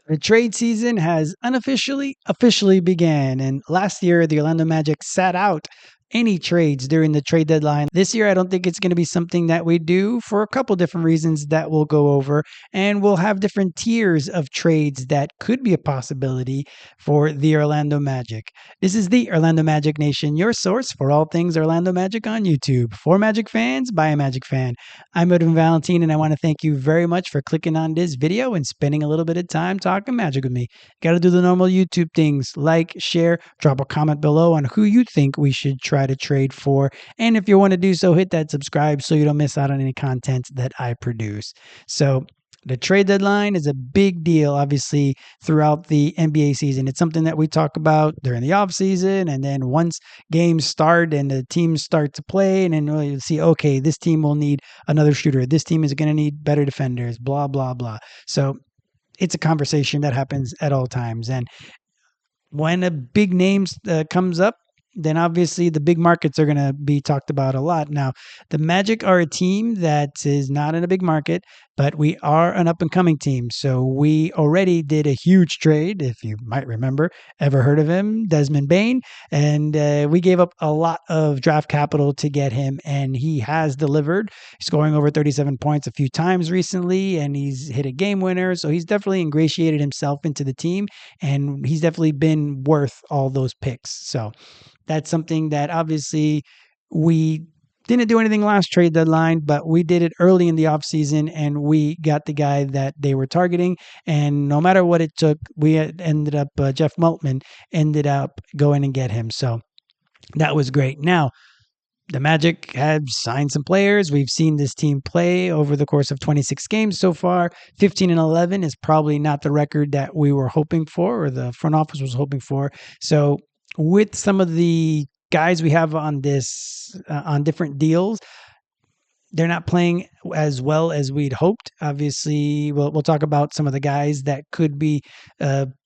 The trade season has officially began, and last year the Orlando Magic sat out any trades during the trade deadline. This year, I don't think it's going to be something that we do for a couple different reasons that we'll go over, and we'll have different tiers of trades that could be a possibility for the Orlando Magic. This is the Orlando Magic Nation, your source for all things Orlando Magic on YouTube. For Magic fans, by a Magic fan. I'm Edwin Valentine, and I want to thank you very much for clicking on this video and spending a little bit of time talking Magic with me. Got to do the normal YouTube things, like, share, drop a comment below on who you think we should try to trade for. And if you want to do so, hit that subscribe so you don't miss out on any content that I produce. So the trade deadline is a big deal, obviously, throughout the NBA season. It's something that we talk about during the offseason, and then once games start and the teams start to play, and then you'll see, okay, this team will need another shooter. This team is going to need better defenders, blah, blah, blah. So it's a conversation that happens at all times. And when a big name comes up, then obviously the big markets are going to be talked about a lot. Now, the Magic are a team that is not in a big market, but we are an up-and-coming team. So we already did a huge trade, if you might remember. Ever heard of him? Desmond Bane. And we gave up a lot of draft capital to get him, and he has delivered, scoring over 37 points a few times recently, and he's hit a game winner. So he's definitely ingratiated himself into the team, and he's definitely been worth all those picks. So that's something that obviously we didn't do anything last trade deadline, but we did it early in the offseason, and we got the guy that they were targeting. And no matter what it took, we ended up, Jeff Meltman ended up going and get him. So that was great. Now, the Magic have signed some players. We've seen this team play over the course of 26 games so far. 15-11 is probably not the record that we were hoping for, or the front office was hoping for. So with some of the guys we have on this, on different deals, they're not playing as well as we'd hoped. Obviously, we'll talk about some of the guys that could be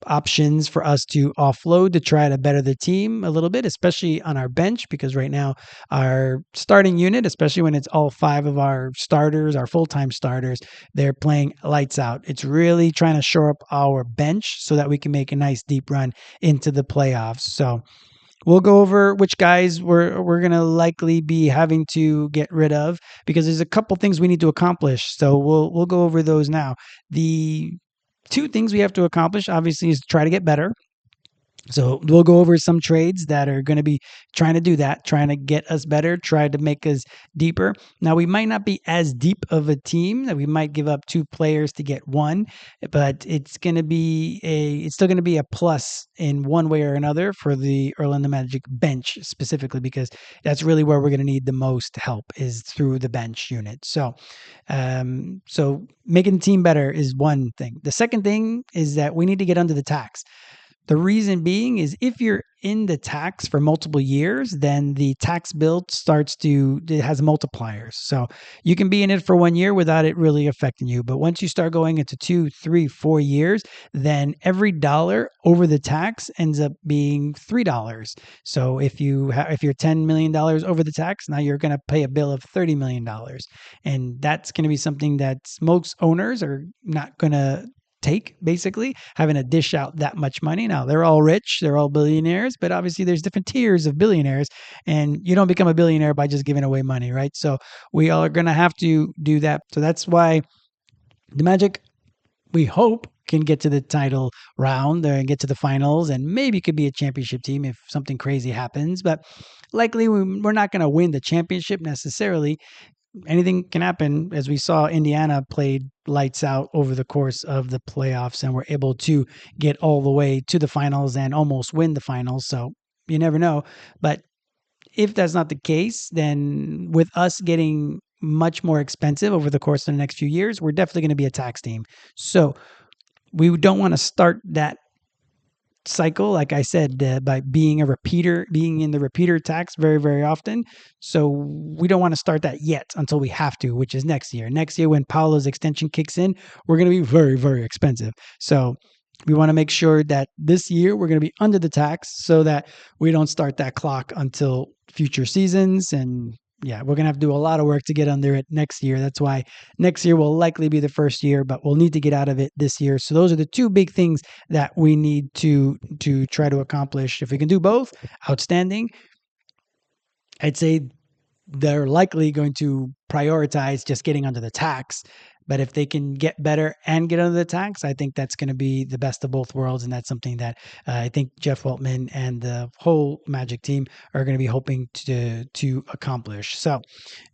options for us to offload to try to better the team a little bit, especially on our bench, because right now our starting unit, especially when it's all 5 of our starters, our full-time starters, they're playing lights out. It's really trying to shore up our bench so that we can make a nice deep run into the playoffs. So we'll go over which guys we're going to likely be having to get rid of, because there's a couple things we need to accomplish. So we'll go over those now. The 2 things we have to accomplish, obviously, is try to get better. So we'll go over some trades that are going to be trying to do that, trying to get us better, try to make us deeper. Now, we might not be as deep of a team that we might give up 2 players to get 1, but it's still going to be a plus in one way or another for the Orlando Magic bench specifically, because that's really where we're going to need the most help, is through the bench unit. So making the team better is one thing. The second thing is that we need to get under the tax. The reason being is if you're in the tax for multiple years, then the tax bill it has multipliers. So you can be in it for 1 year without it really affecting you. But once you start going into 2, 3, 4 years, then every dollar over the tax ends up being $3. So if you're $10 million over the tax, now you're going to pay a bill of $30 million. And that's going to be something that most owners are not going to take, basically, having to dish out that much money. Now, they're all rich, they're all billionaires, but obviously there's different tiers of billionaires, and you don't become a billionaire by just giving away money, right? So we all are going to have to do that. So that's why the Magic, we hope, can get to the title round and get to the finals, and maybe could be a championship team if something crazy happens. But likely we're not going to win the championship necessarily. Anything can happen, as we saw Indiana played lights out over the course of the playoffs and were able to get all the way to the finals and almost win the finals. So you never know. But if that's not the case, then with us getting much more expensive over the course of the next few years, we're definitely going to be a tax team. So we don't want to start that cycle, like I said, by being in the repeater tax very, very often. So we don't want to start that yet until we have to, which is next year. Next year, when Paolo's extension kicks in, we're going to be very, very expensive. So we want to make sure that this year we're going to be under the tax so that we don't start that clock until future seasons. And yeah, we're going to have to do a lot of work to get under it next year. That's why next year will likely be the first year, but we'll need to get out of it this year. So those are the two big things that we need to try to accomplish. If we can do both, outstanding. I'd say they're likely going to prioritize just getting under the tax. But if they can get better and get under the tax, I think that's going to be the best of both worlds. And that's something that I think Jeff Weltman and the whole Magic team are going to be hoping to accomplish. So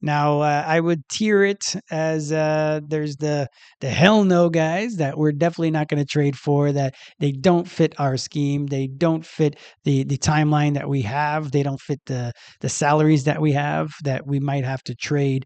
now I would tier it as there's the hell no guys that we're definitely not going to trade for, that they don't fit our scheme. They don't fit the timeline that we have. They don't fit the salaries that we have, that we might have to trade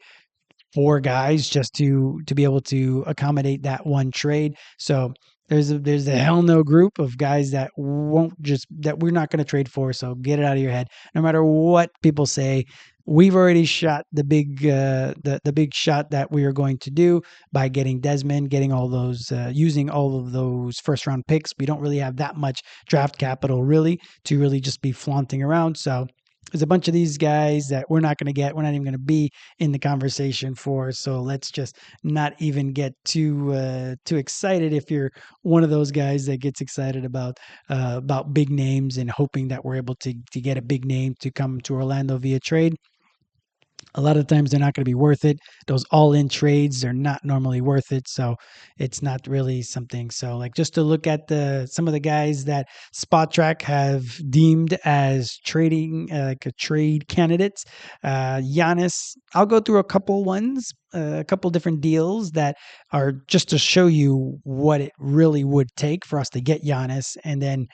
4 guys just to be able to accommodate that one trade. So there's a hell no group of guys that we're not going to trade for. So get it out of your head. No matter what people say, we've already shot the big big shot that we are going to do by getting Desmond, getting all those using all of those first round picks. We don't really have that much draft capital really to really just be flaunting around. So there's a bunch of these guys that we're not going to get. We're not even going to be in the conversation for. So let's just not even get too excited. If you're one of those guys that gets excited about big names and hoping that we're able to get a big name to come to Orlando via trade, a lot of times they're not going to be worth it. Those all-in trades are not normally worth it, so it's not really something. So, like, just to look at some of the guys that Spot Track have deemed as trading, like a trade candidates. Giannis, I'll go through a couple ones, a couple different deals that are just to show you what it really would take for us to get Giannis, and then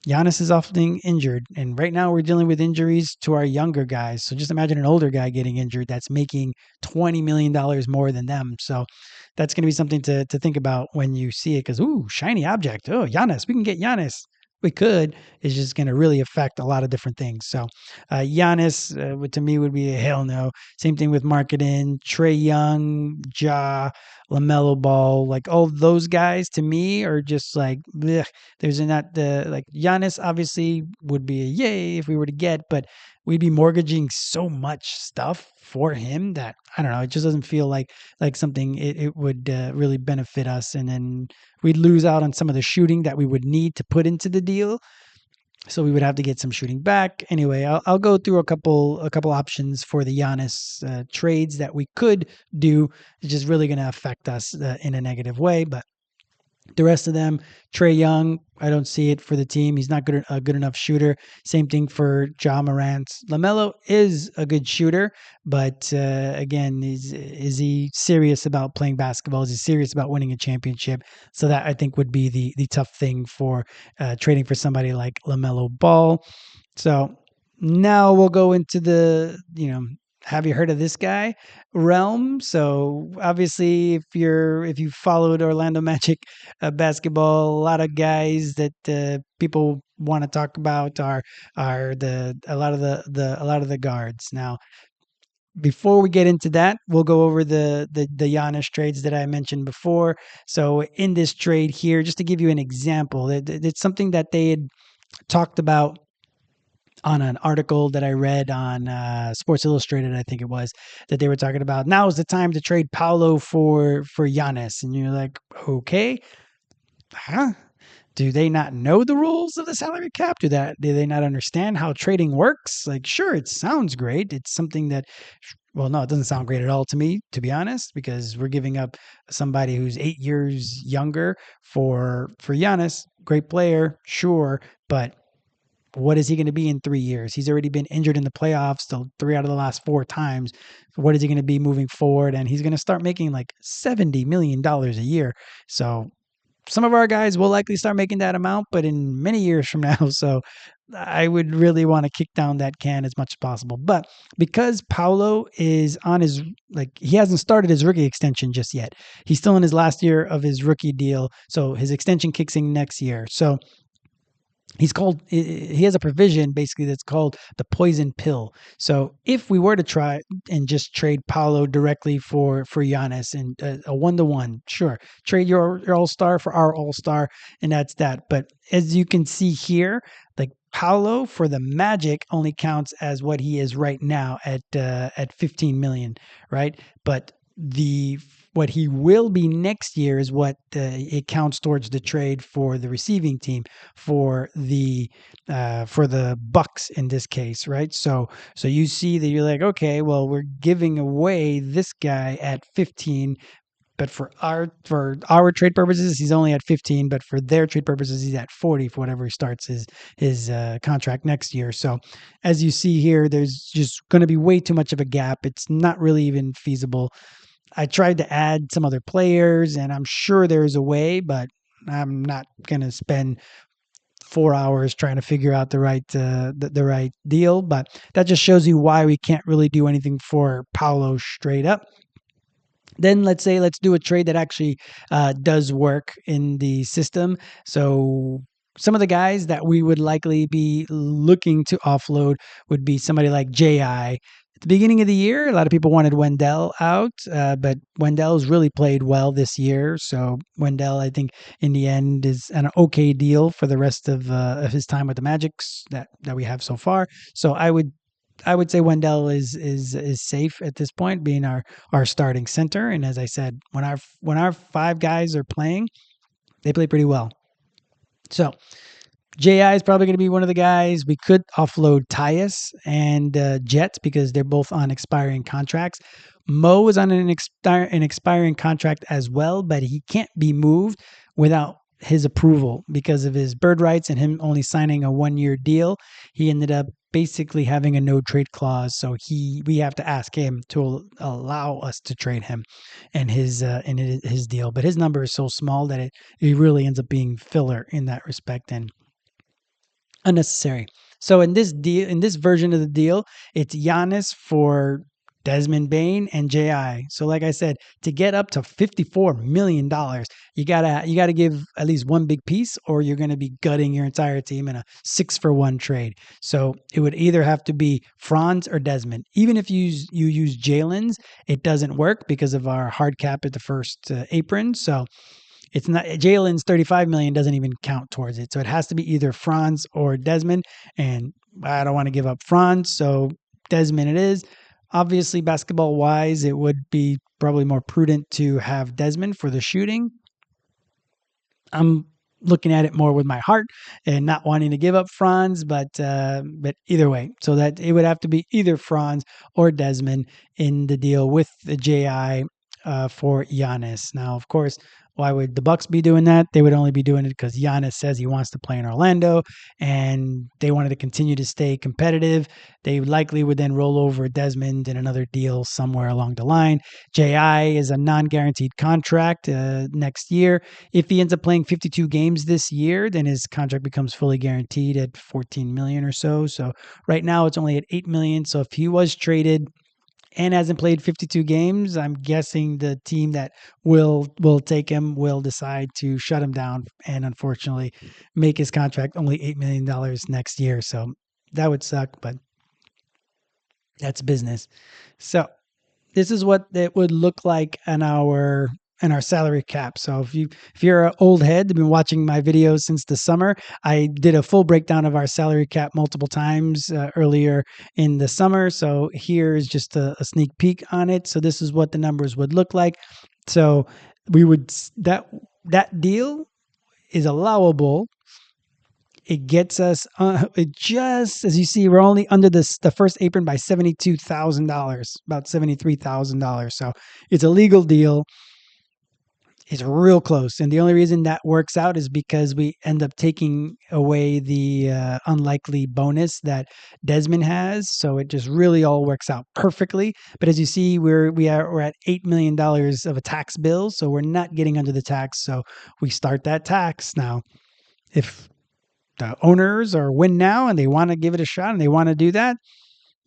Giannis is often injured, and right now we're dealing with injuries to our younger guys. So just imagine an older guy getting injured that's making $20 million more than them. So that's going to be something to think about when you see it, because, ooh, shiny object. Oh, Giannis, we can get Giannis. We could. It's just going to really affect a lot of different things. So Giannis, to me, would be a hell no. Same thing with marketing. Trae Young, Ja, LaMelo Ball, like all those guys to me are just like, blech. There's not the, like, Giannis obviously would be a yay if we were to get, but we'd be mortgaging so much stuff for him that, I don't know, it just doesn't feel like something it would really benefit us. And then we'd lose out on some of the shooting that we would need to put into the deal. So we would have to get some shooting back. Anyway, I'll go through a couple options for the Giannis trades that we could do. It's just really going to affect us in a negative way. But the rest of them, Trae Young, I don't see it for the team. He's not a good enough shooter. Same thing for Ja Morant. LaMelo is a good shooter, but again, is he serious about playing basketball? Is he serious about winning a championship? So that, I think, would be the tough thing for trading for somebody like LaMelo Ball. So now we'll go into the, have you heard of this guy realm? So obviously, if you followed Orlando Magic basketball, a lot of guys that people want to talk about are a lot of the guards. Now, before we get into that, we'll go over the Giannis trades that I mentioned before. So in this trade here, just to give you an example, it's something that they had talked about on an article that I read on Sports Illustrated, I think it was, that they were talking about, now is the time to trade Paolo for Giannis. And you're like, okay, huh? Do they not know the rules of the salary cap? Do they not understand how trading works? Like, sure, it sounds great. It's something that, well, no, it doesn't sound great at all to me, to be honest, because we're giving up somebody who's 8 years younger for Giannis. Great player, sure, but what is he going to be in 3 years? He's already been injured in the playoffs, so 3 out of the last 4 times. So what is he going to be moving forward? And he's going to start making like $70 million a year. So some of our guys will likely start making that amount, but in many years from now. So I would really want to kick down that can as much as possible. But because Paolo is on his, he hasn't started his rookie extension just yet. He's still in his last year of his rookie deal. So his extension kicks in next year. So he has a provision basically that's called the poison pill. So if we were to try and just trade Paolo directly for Giannis and a 1-to-1, sure, trade your all-star for our all-star, and that's that. But as you can see here, like Paolo for the Magic only counts as what he is right now at 15 million, right? But the what he will be next year is what it counts towards the trade for the receiving team for the Bucks in this case, right? So you see that you're like, okay, well, we're giving away this guy at 15, but for our trade purposes, he's only at 15. But for their trade purposes, he's at 40 for whatever he starts his contract next year. So as you see here, there's just going to be way too much of a gap. It's not really even feasible. I tried to add some other players, and I'm sure there's a way, but I'm not going to spend 4 hours trying to figure out the right deal. But that just shows you why we can't really do anything for Paolo straight up. Then let's do a trade that actually does work in the system. So some of the guys that we would likely be looking to offload would be somebody like JI. At the beginning of the year, a lot of people wanted Wendell out, but Wendell's really played well this year. So Wendell, I think, in the end, is an okay deal for the rest of his time with the Magics that we have so far. So I would say Wendell is safe at this point, being our starting center. And as I said, when our 5 guys are playing, they play pretty well. So JI is probably going to be one of the guys. We could offload Tyus and Jett because they're both on expiring contracts. Mo is on an expiring contract as well, but he can't be moved without his approval because of his bird rights and him only signing a 1-year deal. He ended up basically having a no trade clause, so we have to ask him to allow us to trade him and his deal. But his number is so small that it really ends up being filler in that respect and unnecessary. So in this version of the deal, it's Giannis for Desmond Bane and JI. So like I said, to get up to $54 million, you gotta give at least one big piece, or you're gonna be gutting your entire team in a 6-for-1 trade. So it would either have to be Franz or Desmond. Even if you use Jalen's, it doesn't work because of our hard cap at the first apron. So it's not Jalen's 35 million doesn't even count towards it. So it has to be either Franz or Desmond. And I don't want to give up Franz, so Desmond it is. Obviously, basketball wise, it would be probably more prudent to have Desmond for the shooting. I'm looking at it more with my heart and not wanting to give up Franz, but either way, so that it would have to be either Franz or Desmond in the deal with the JI for Giannis. Now, of course, why would the Bucks be doing that? They would only be doing it because Giannis says he wants to play in Orlando and they wanted to continue to stay competitive. They likely would then roll over Desmond in another deal somewhere along the line. JI is a non-guaranteed contract next year. If he ends up playing 52 games this year, then his contract becomes fully guaranteed at 14 million or so. So right now it's only at 8 million. So if he was traded and hasn't played 52 games, I'm guessing the team that will take him will decide to shut him down and unfortunately make his contract only $8 million next year. So that would suck, but that's business. So this is what it would look like in our salary cap. So if you're an old head, been watching my videos since the summer, I did a full breakdown of our salary cap multiple times earlier in the summer. So here is just a sneak peek on it. So this is what the numbers would look like. So we would that deal is allowable. It gets us, it just, as you see, we're only under the first apron by $72,000, about $73,000. So it's a legal deal. It's real close. And the only reason that works out is because we end up taking away the unlikely bonus that Desmond has. So it just really all works out perfectly. But as you see, we're at $8 million of a tax bill. So we're not getting under the tax. So we start that tax. Now, if the owners are win now and they want to give it a shot and they want to do that,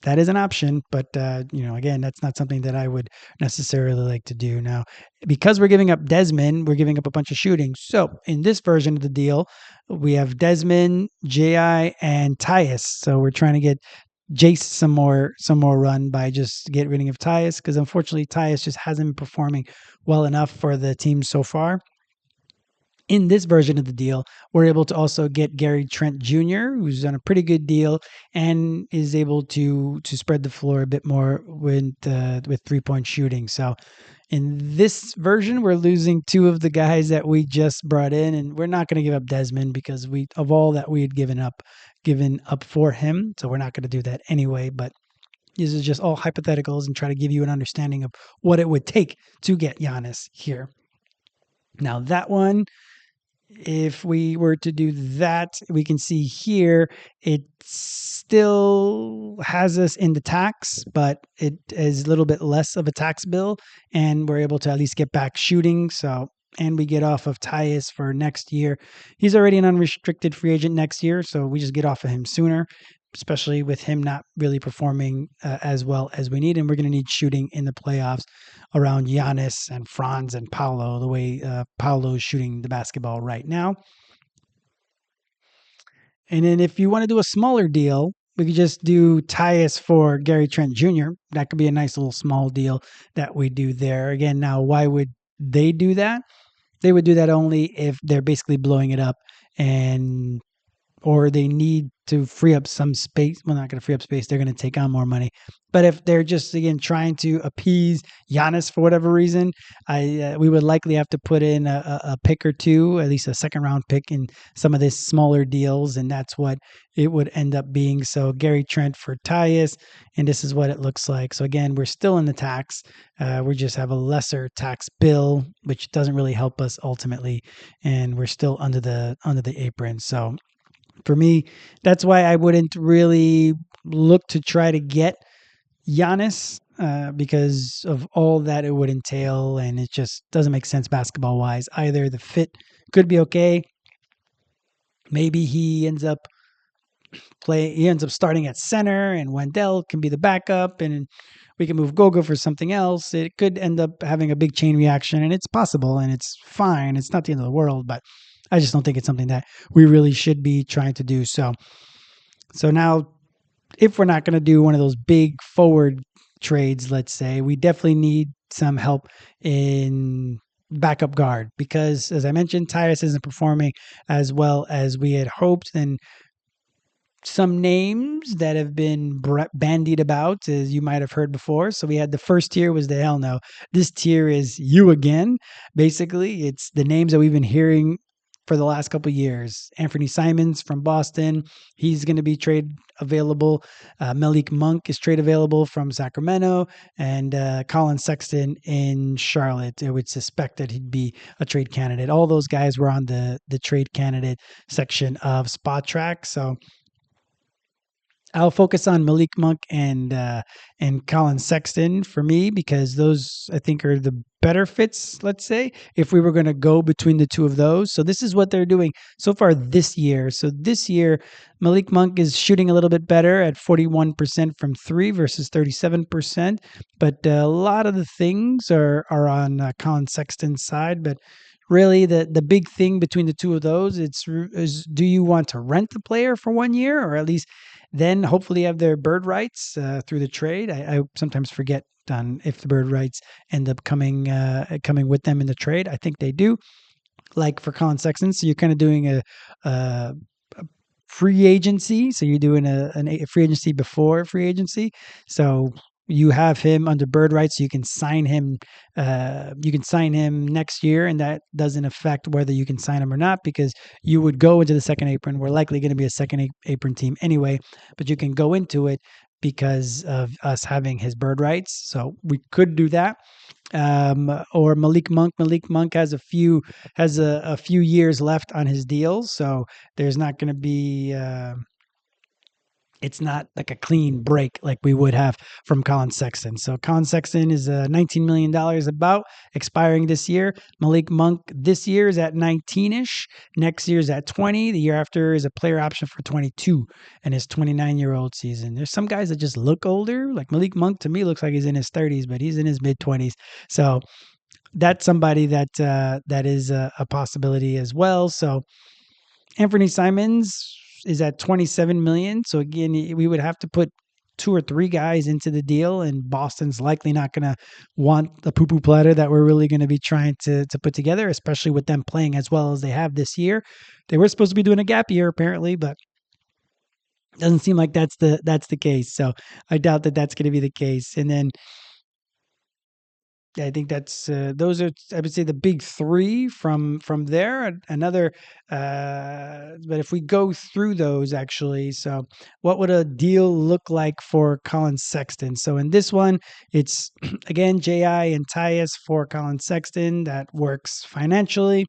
that is an option, but again, that's not something that I would necessarily like to do. Now, because we're giving up Desmond, we're giving up a bunch of shooting. So in this version of the deal, we have Desmond, JI, and Tyus. So we're trying to get Jace some more run by just get rid of Tyus, because unfortunately Tyus just hasn't been performing well enough for the team so far. In this version of the deal, we're able to also get Gary Trent Jr., who's done a pretty good deal and is able to spread the floor a bit more with 3-point shooting. So in this version, we're losing two of the guys that we just brought in, and we're not going to give up Desmond because of all that we had given up for him. So we're not going to do that anyway. But these are just all hypotheticals and try to give you an understanding of what it would take to get Giannis here. Now that one, if we were to do that, we can see here it still has us in the tax, but it is a little bit less of a tax bill, and we're able to at least get back shooting. So, and we get off of Tyus for next year. He's already an unrestricted free agent next year, so we just get off of him sooner, especially with him not really performing as well as we need. And we're going to need shooting in the playoffs around Giannis and Franz and Paolo, the way Paolo's shooting the basketball right now. And then if you want to do a smaller deal, we could just do Tyus for Gary Trent Jr. That could be a nice little small deal that we do there. Again, now, why would they do that? They would do that only if they're basically blowing it up or they need to free up some space. Well, not going to free up space. They're going to take on more money. But if they're just, again, trying to appease Giannis for whatever reason, we would likely have to put in a pick or two, at least a second-round pick in some of these smaller deals, and that's what it would end up being. So Gary Trent for Tyus, and this is what it looks like. So again, we're still in the tax. We just have a lesser tax bill, which doesn't really help us ultimately, and we're still under the apron. So for me, that's why I wouldn't really look to try to get Giannis because of all that it would entail, and it just doesn't make sense basketball wise either. The fit could be okay. Maybe he ends up starting at center, and Wendell can be the backup, and we can move Goga for something else. It could end up having a big chain reaction, and it's possible, and it's fine. It's not the end of the world, but I just don't think it's something that we really should be trying to do. So now, if we're not going to do one of those big forward trades, let's say, we definitely need some help in backup guard because, as I mentioned, Tyus isn't performing as well as we had hoped. And some names that have been bandied about, as you might have heard before. So we had the first tier was the hell no. This tier is you again. Basically, it's the names that we've been hearing for the last couple of years. Anthony Simons from Boston, he's going to be trade available. Malik Monk is trade available from Sacramento, and Colin Sexton in Charlotte. I would suspect that he'd be a trade candidate. All those guys were on the trade candidate section of Spot Track. So I'll focus on Malik Monk and Colin Sexton for me because those I think are the better fits, let's say, if we were going to go between the two of those. So this is what they're doing so far this year. So this year, Malik Monk is shooting a little bit better at 41% from 3 versus 37%. But a lot of the things are on Colin Sexton's side. But really, the big thing between the two of those is do you want to rent the player for 1 year, or at least then hopefully have their bird rights through the trade? I sometimes forget if the bird rights end up coming with them in the trade. I think they do. Like for Colin Sexton, so you're kind of doing a free agency. So you're doing a free agency before free agency. So you have him under bird rights, so you can sign him. You can sign him next year, and that doesn't affect whether you can sign him or not because you would go into the second apron. We're likely going to be a second apron team anyway, but you can go into it because of us having his bird rights. So we could do that. Or Malik Monk. Malik Monk has a few years left on his deal, so there's not going to be it's not like a clean break like we would have from Colin Sexton. So Colin Sexton is $19 million about expiring this year. Malik Monk this year is at 19-ish. Next year is at 20. The year after is a player option for 22 and his 29-year-old season. There's some guys that just look older. Like Malik Monk to me looks like he's in his 30s, but he's in his mid 20s. So that's somebody that that is a possibility as well. So Anthony Simons is at 27 million. So again, we would have to put 2 or 3 guys into the deal, and Boston's likely not going to want the poo-poo platter that we're really going to be trying to put together, especially with them playing as well as they have this year. They were supposed to be doing a gap year apparently, but it doesn't seem like that's the case. So I doubt that that's going to be the case. And then I think that's those are, I would say, the big 3 from there. Another, but if we go through those actually, so what would a deal look like for Colin Sexton? So in this one, it's again JI and Tyus for Colin Sexton. That works financially.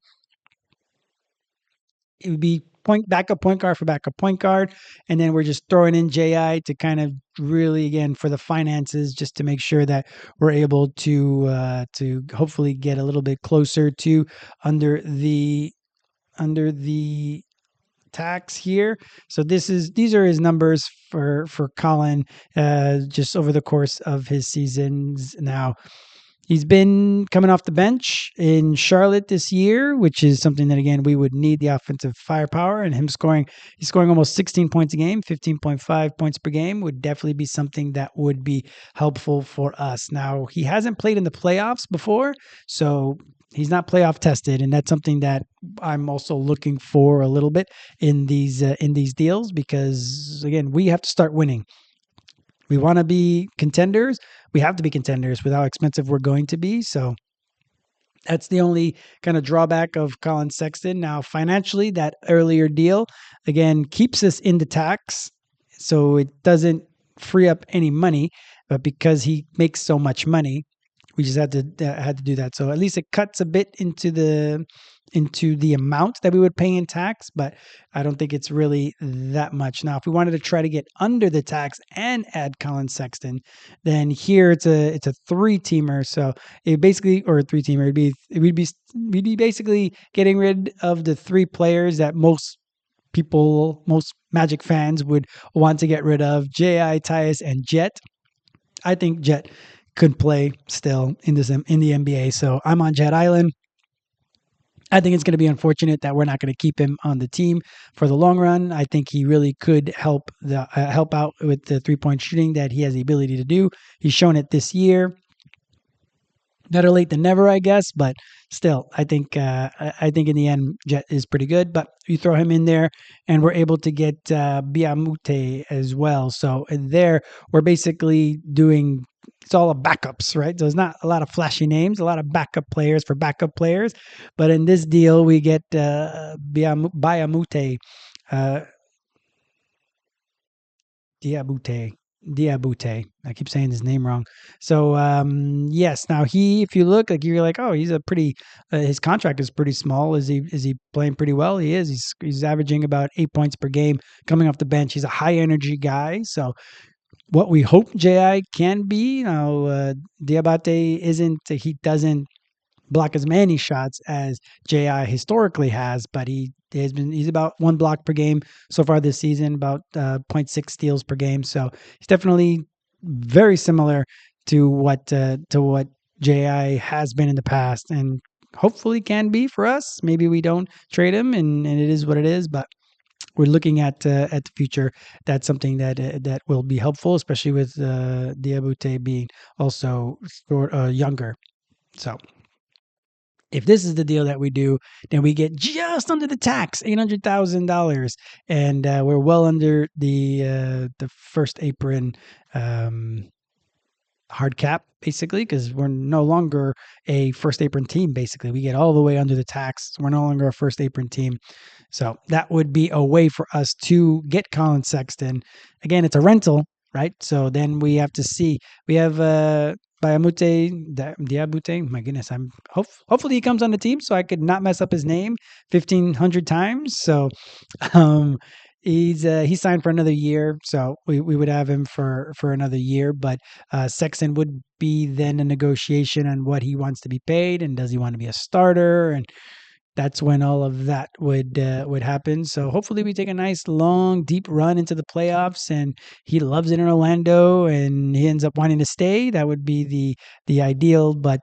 It would be backup point guard for backup point guard, and then we're just throwing in JI to kind of really, again, for the finances, just to make sure that we're able to hopefully get a little bit closer to under the tax here. So these are his numbers for Colin just over the course of his seasons. Now, he's been coming off the bench in Charlotte this year, which is something that, again, we would need the offensive firepower, and he's scoring almost 16 points a game, 15.5 points per game would definitely be something that would be helpful for us. Now, he hasn't played in the playoffs before, so he's not playoff tested, and that's something that I'm also looking for a little bit in these deals, because, again, we have to start winning. We want to be contenders. We have to be contenders with how expensive we're going to be. So that's the only kind of drawback of Colin Sexton. Now, financially, that earlier deal, again, keeps us in the tax. So it doesn't free up any money, but because he makes so much money, we just had to do that. So at least it cuts a bit into the amount that we would pay in tax, but I don't think it's really that much. Now, if we wanted to try to get under the tax and add Colin Sexton, then here it's a 3-teamer. So it basically, or a 3-teamer, we'd be basically getting rid of the 3 players that most Magic fans would want to get rid of: JI, Tyus, and Jett. I think Jett could play still in the NBA. So I'm on Jett Island. I think it's going to be unfortunate that we're not going to keep him on the team for the long run. I think he really could help out with the 3-point shooting that he has the ability to do. He's shown it this year. Better late than never, I guess, but still, I think in the end, Jett is pretty good. But you throw him in there, and we're able to get Biamute as well. So there, we're basically doing. It's all backups, right? So it's not a lot of flashy names, a lot of backup players for backup players. But in this deal, we get Biamute, Diabate. I keep saying his name wrong. So yes, now if you look, like, you're like, oh, he's a pretty. His contract is pretty small. Is he playing pretty well? He is. He's averaging about 8 points per game coming off the bench. He's a high energy guy. So what we hope JI can be. Now, Diabate isn't. He doesn't block as many shots as JI historically has, but he's about 1 block per game so far this season, about 0.6 steals per game. So he's definitely very similar to what JI has been in the past, and hopefully can be for us. Maybe we don't trade him, and it is what it is, but we're looking at the future. That's something that will be helpful, especially with Diabate being also younger. So if this is the deal that we do, then we get just under the tax, $800,000, and we're well under the first apron hard cap, basically, because we're no longer a first apron team. Basically, we get all the way under the tax. We're no longer a first apron team. So that would be a way for us to get Colin Sexton. Again, it's a rental, right? So then we have to see. We have Diabate. My goodness, hopefully he comes on the team so I could not mess up his name 1,500 times. So He's signed for another year, so we would have him for another year. But Sexton would be then a negotiation on what he wants to be paid, and does he want to be a starter, and that's when all of that would happen. So hopefully we take a nice long deep run into the playoffs, and he loves it in Orlando, and he ends up wanting to stay. That would be the ideal, but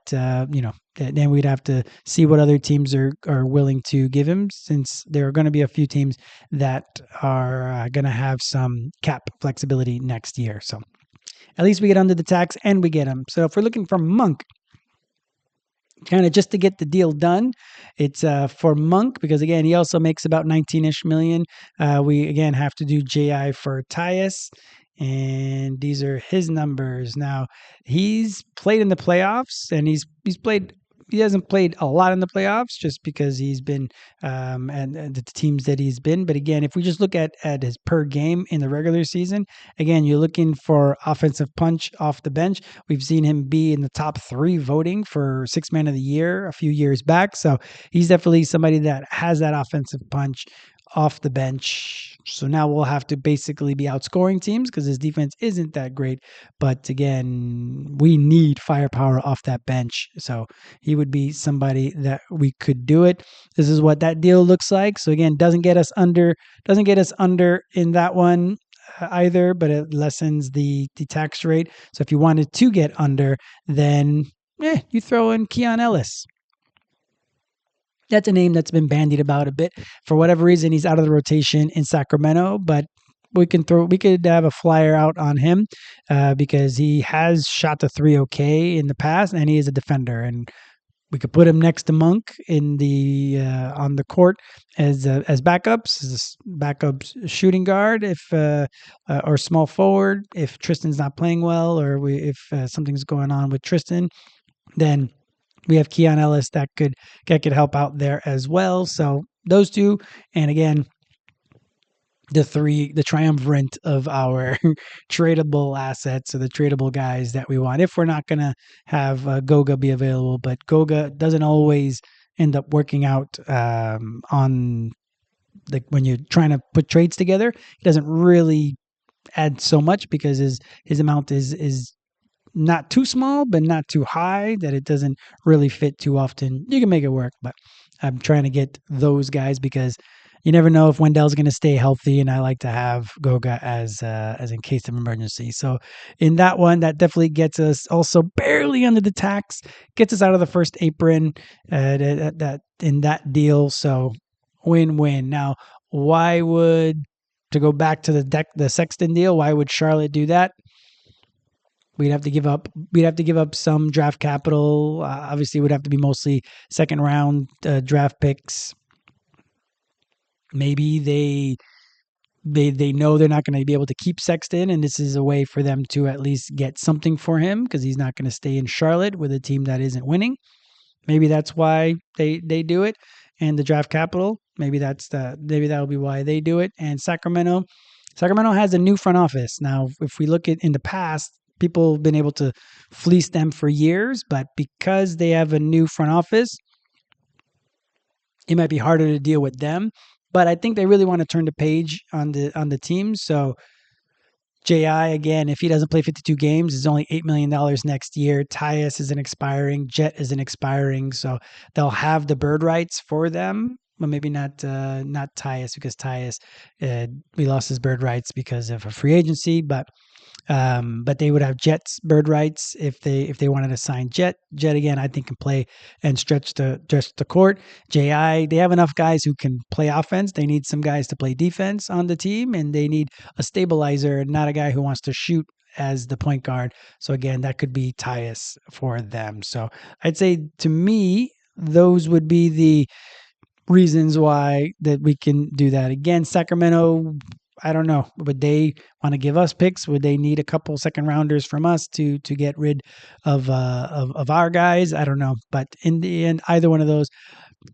then we'd have to see what other teams are willing to give him, since there are going to be a few teams that are going to have some cap flexibility next year. So at least we get under the tax and we get him. So if we're looking for Monk, kind of just to get the deal done, it's for Monk, because again he also makes about 19-ish million. We again have to do JI for Tyus, and these are his numbers. Now he's played in the playoffs, and he's played. He hasn't played a lot in the playoffs just because he's been and the teams that he's been. But again, if we just look at his per game in the regular season, again, you're looking for offensive punch off the bench. We've seen him be in the top 3 voting for Sixth Man of the Year a few years back. So he's definitely somebody that has that offensive punch off the bench. So now we'll have to basically be outscoring teams because his defense isn't that great. But again, we need firepower off that bench. So he would be somebody that we could do it. This is what that deal looks like. So again, doesn't get us under in that one either, but it lessens the tax rate. So if you wanted to get under, then you throw in Ellis. That's a name that's been bandied about a bit. For whatever reason, he's out of the rotation in Sacramento, but we could have a flyer out on him because he has shot the 3 okay in the past, and he is a defender. And we could put him next to Monk in the on the court as backups, as backup shooting guard, if or small forward if Tristan's not playing well, or if something's going on with Tristan, then we have Ellis that could help out there as well. So those two, and again, the triumvirate of our tradable assets, or the tradable guys that we want. If we're not going to have Goga be available, but Goga doesn't always end up working out on when you're trying to put trades together. He doesn't really add so much because his amount is not too small, but not too high that it doesn't really fit too often. You can make it work, but I'm trying to get those guys because you never know if Wendell's going to stay healthy, and I like to have Goga as in case of emergency. So in that one, that definitely gets us also barely under the tax, gets us out of the first apron that in that deal. So win-win. Now, to go back to the Sexton deal, why would Charlotte do that? We'd have to give up some draft capital. Obviously, it would have to be mostly second round draft picks. Maybe they know they're not going to be able to keep Sexton, and this is a way for them to at least get something for him because he's not going to stay in Charlotte with a team that isn't winning. Maybe that's why they do it. And the draft capital, maybe that'll be why they do it. And Sacramento has a new front office. Now, if we look at in the past, people have been able to fleece them for years, but because they have a new front office, it might be harder to deal with them. But I think they really want to turn the page on the team. So JI, again, if he doesn't play 52 games, is only $8 million next year. Tyus isn't expiring. Jett isn't expiring. So they'll have the bird rights for them. But maybe not Tyus, because Tyus, we lost his bird rights because of a free agency. But they would have Jett's bird rights if they wanted to sign Jett. Jett, again, I think, can play and stretch the court. JI, they have enough guys who can play offense. They need some guys to play defense on the team, and they need a stabilizer, not a guy who wants to shoot as the point guard. So again, that could be Tyus for them. So I'd say, to me, those would be the reasons why that we can do that. Again, Sacramento, I don't know. Would they want to give us picks? Would they need a couple second rounders from us to get rid of our guys? I don't know. But in the end, either one of those,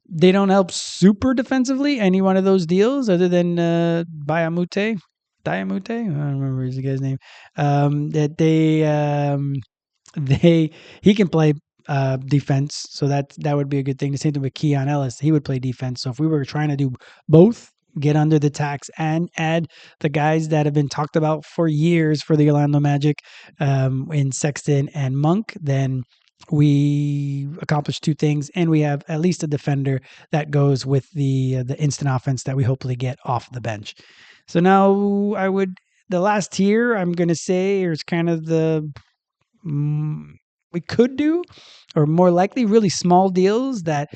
they don't help super defensively, any one of those deals, other than Diamute. I don't remember his guy's name. He can play defense, so that would be a good thing. The same thing with Ellis. He would play defense. So if we were trying to do both, get under the tax and add the guys that have been talked about for years for the Orlando Magic in Sexton and Monk, then we accomplish two things, and we have at least a defender that goes with the instant offense that we hopefully get off the bench. So now the last tier I'm going to say is kind of we could do, or more likely, really small deals that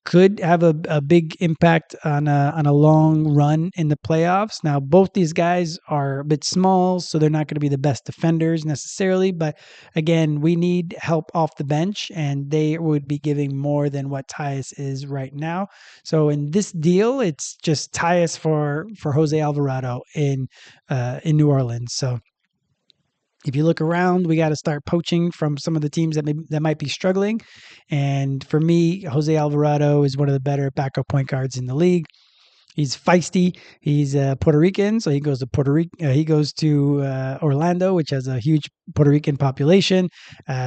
could have a big impact on a long run in the playoffs. Now, both these guys are a bit small, so they're not going to be the best defenders necessarily. But again, we need help off the bench, and they would be giving more than what Tyus is right now. So in this deal, it's just Tyus for Jose Alvarado in New Orleans. So if you look around, we got to start poaching from some of the teams that might be struggling. And for me, Jose Alvarado is one of the better backup point guards in the league. He's feisty. He's Puerto Rican, so he goes to Orlando, which has a huge Puerto Rican population.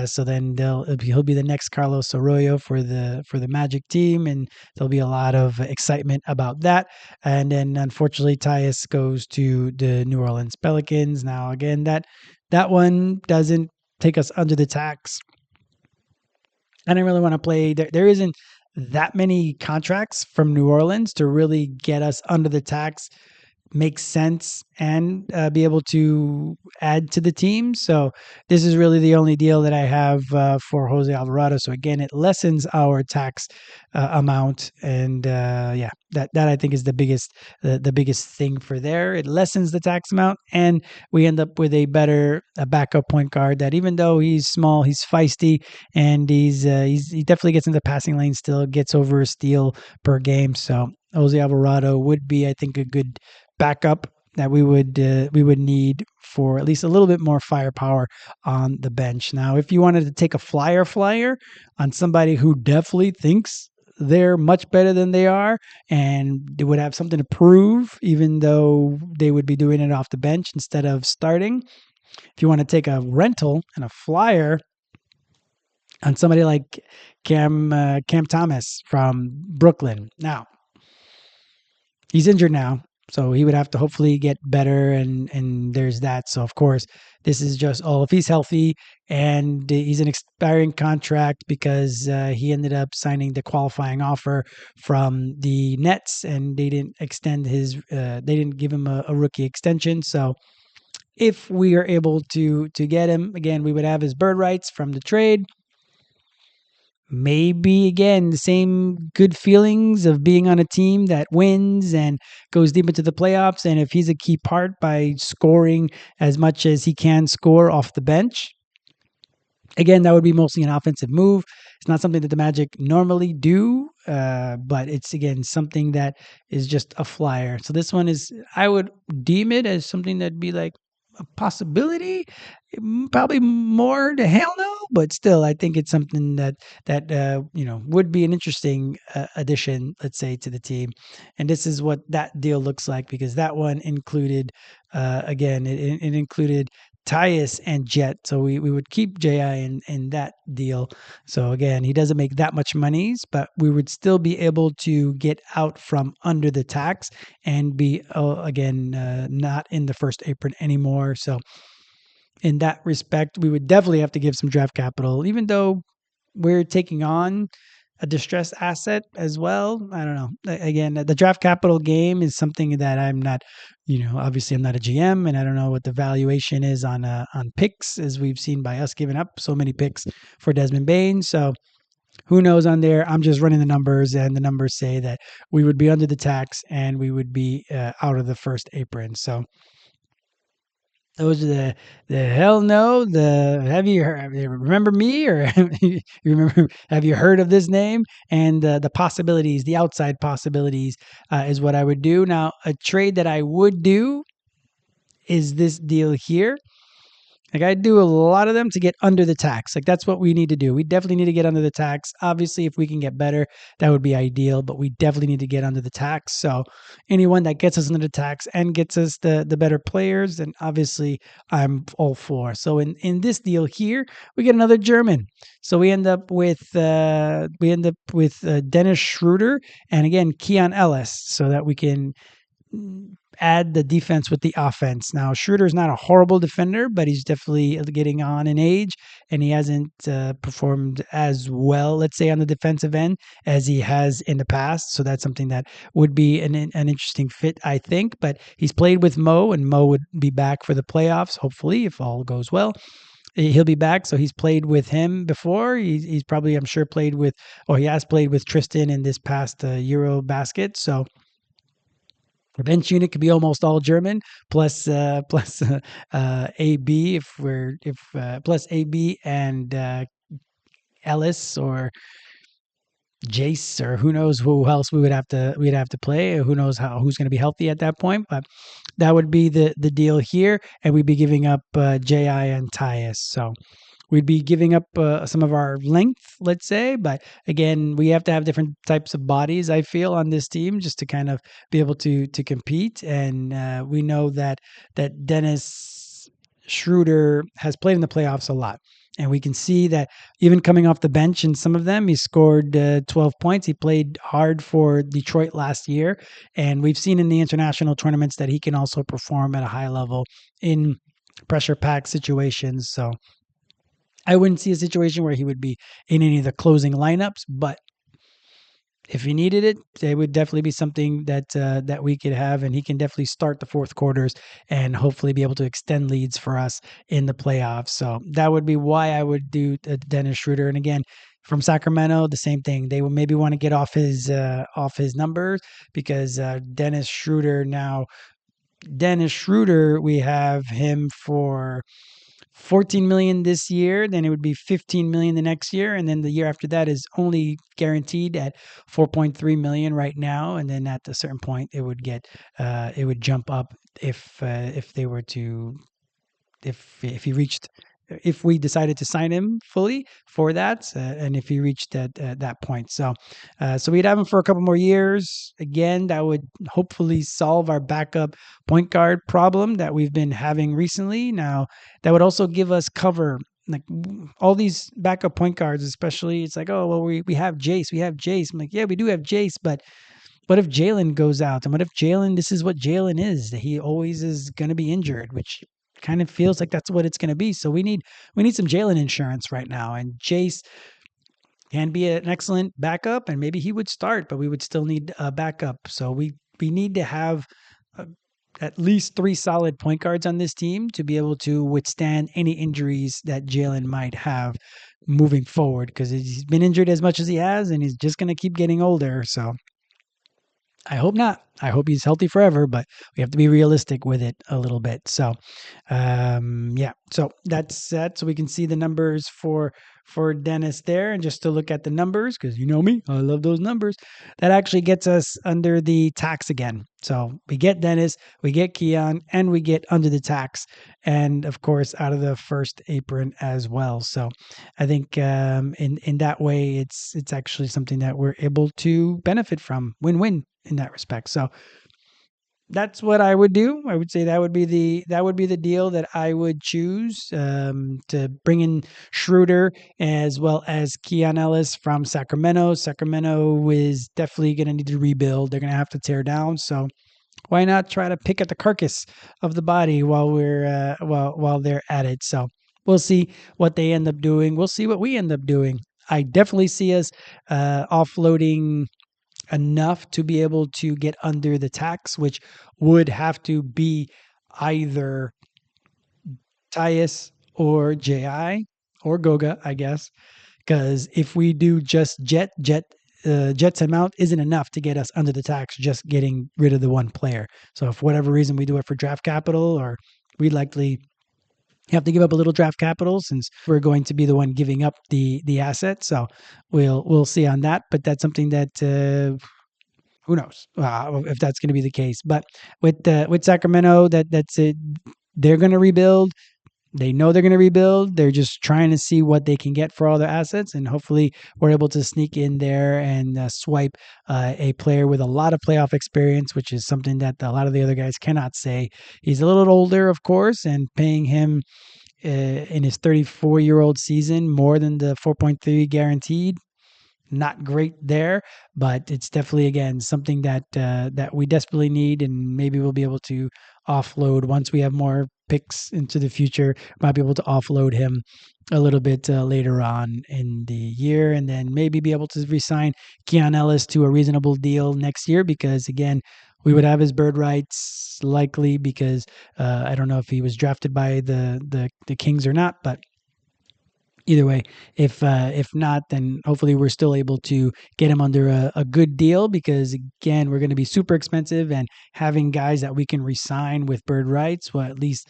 So then he'll be the next Carlos Arroyo for the Magic team, and there'll be a lot of excitement about that. And then unfortunately, Tyus goes to the New Orleans Pelicans. Now again, that one doesn't take us under the tax. I don't really want to play. There isn't that many contracts from New Orleans to really get us under the tax, make sense, and be able to add to the team. So this is really the only deal that I have for Jose Alvarado. So again, it lessens our tax amount, and that I think is the biggest thing for there. It lessens the tax amount, and we end up with a backup point guard that, even though he's small, he's feisty, and he definitely gets into the passing lane, still gets over a steal per game. So Jose Alvarado would be, I think, a good backup that we would need for at least a little bit more firepower on the bench. Now, if you wanted to take a flyer on somebody who definitely thinks they're much better than they are, and they would have something to prove, even though they would be doing it off the bench instead of starting. If you want to take a rental and a flyer on somebody like Cam Thomas from Brooklyn. Now, he's injured now, so he would have to hopefully get better, and there's that. So, of course, this is just if he's healthy, and he's an expiring contract because he ended up signing the qualifying offer from the Nets, and they didn't they didn't give him a rookie extension. So if we are able to get him, again, we would have his bird rights from the trade. Maybe, again, the same good feelings of being on a team that wins and goes deep into the playoffs. And if he's a key part by scoring as much as he can score off the bench, again, that would be mostly an offensive move. It's not something that the Magic normally do, but it's, again, something that is just a flyer. So this one I would deem it as something that'd be like a possibility, probably more to hell no, but still, I think it's something that would be an interesting addition, let's say, to the team. And this is what that deal looks like, because that one included, again, it included Tyus and Jett. So we would keep JI in that deal. So again, he doesn't make that much monies, but we would still be able to get out from under the tax and be, not in the first apron anymore. So in that respect, we would definitely have to give some draft capital, even though we're taking on a distressed asset as well. I don't know. Again, the draft capital game is something that I'm not, obviously I'm not a GM, and I don't know what the valuation is on picks, as we've seen by us giving up so many picks for Desmond Bane. So who knows on there? I'm just running the numbers, and the numbers say that we would be under the tax and we would be out of the first apron. So those are the hell no. Have you remember me, or you remember? Have you heard of this name? And the possibilities, the outside possibilities, is what I would do. Now, a trade that I would do is this deal here. Like, I do a lot of them to get under the tax. Like, that's what we need to do. We definitely need to get under the tax. Obviously, if we can get better, that would be ideal, but we definitely need to get under the tax. So anyone that gets us under the tax and gets us the better players, then obviously I'm all for. So in this deal here, we get another German. So we end up with Dennis Schroder, and again, Monk+Ellis, so that we can add the defense with the offense. Now, Schroeder's not a horrible defender, but he's definitely getting on in age, and he hasn't performed as well, let's say, on the defensive end as he has in the past. So that's something that would be an interesting fit, I think. But he's played with Mo, and Mo would be back for the playoffs, hopefully, if all goes well. He'll be back. So he's played with him before. He's probably, I'm sure, played with, or he has played with Tristan in this past Euro basket. So the bench unit could be almost all German, plus AB plus AB and Ellis or Jace, or who knows who else we'd have to play. Who knows who's going to be healthy at that point? But that would be the deal here, and we'd be giving up JI and Tyus. So we'd be giving up some of our length, let's say, but again, we have to have different types of bodies, I feel, on this team just to kind of be able to compete. And we know that Dennis Schroeder has played in the playoffs a lot. And we can see that even coming off the bench in some of them, he scored 12 points. He played hard for Detroit last year. And we've seen in the international tournaments that he can also perform at a high level in pressure-packed situations. So I wouldn't see a situation where he would be in any of the closing lineups, but if he needed it, it would definitely be something that we could have, and he can definitely start the fourth quarters and hopefully be able to extend leads for us in the playoffs. So that would be why I would do Dennis Schroeder. And again, from Sacramento, the same thing. They would maybe want to get off his numbers because Dennis Schroeder, we have him for 14 million this year, then it would be 15 million the next year, and then the year after that is only guaranteed at 4.3 million right now, and then at a certain point it would jump up if they were to if we decided to sign him fully for that, and if he reached that point. So we'd have him for a couple more years. Again, that would hopefully solve our backup point guard problem that we've been having recently. Now, that would also give us cover. Like all these backup point guards, especially, it's like, oh, well, we have Jace. I'm like, yeah, we do have Jace, but what if Jalen goes out? And what if this is what Jalen is, that he always is going to be injured, which kind of feels like that's what it's going to be. So we need some Jalen insurance right now. And Jace can be an excellent backup, and maybe he would start, but we would still need a backup. So we need to have at least 3 solid point guards on this team to be able to withstand any injuries that Jalen might have moving forward, because he's been injured as much as he has, and he's just going to keep getting older. So I hope not. I hope he's healthy forever, but we have to be realistic with it a little bit. So, yeah. So that's that. So we can see the numbers for Dennis there, and just to look at the numbers, because you know me, I love those numbers. That actually gets us under the tax again. So we get Dennis, we get Keon, and we get under the tax, and of course out of the first apron as well. So I think in that way, it's actually something that we're able to benefit from, win-win in that respect. So that's what I would do. I would say that would be the deal that I would choose, to bring in Schroeder as well as Keon Ellis from Sacramento. Sacramento is definitely going to need to rebuild. They're going to have to tear down. So why not try to pick at the carcass of the body while we're while they're at it? So we'll see what they end up doing. We'll see what we end up doing. I definitely see us offloading enough to be able to get under the tax, which would have to be either Tyus or JI or Goga, I guess. Because if we do just Jett's amount isn't enough to get us under the tax, just getting rid of the one player. So if for whatever reason we do it for draft capital, or we likely have to give up a little draft capital since we're going to be the one giving up the asset. So we'll see on that. But that's something that who knows if that's going to be the case. But with Sacramento, that's it. They're going to rebuild. They know they're going to rebuild. They're just trying to see what they can get for all their assets, and hopefully we're able to sneak in there and swipe a player with a lot of playoff experience, which is something that a lot of the other guys cannot say. He's a little older, of course, and paying him in his 34-year-old season more than the 4.3 guaranteed. not great there, but it's definitely, again, something that that we desperately need, and maybe we'll be able to offload once we have more picks into the future. Might be able to offload him a little bit later on in the year, and then maybe be able to resign Monk+Ellis to a reasonable deal next year, because again, we would have his bird rights likely, because I don't know if he was drafted by the Kings or not, but either way, if not, then hopefully we're still able to get him under a good deal, because again, we're going to be super expensive, and having guys that we can re-sign with bird rights will at least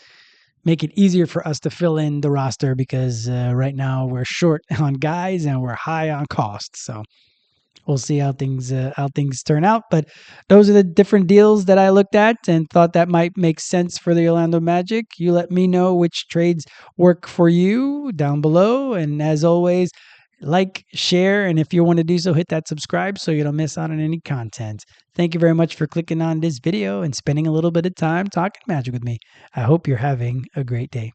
make it easier for us to fill in the roster, because right now we're short on guys and we're high on cost. So we'll see how things turn out. But those are the different deals that I looked at and thought that might make sense for the Orlando Magic. You let me know which trades work for you down below. And as always, like, share, and if you want to do so, hit that subscribe so you don't miss out on any content. Thank you very much for clicking on this video and spending a little bit of time talking Magic with me. I hope you're having a great day.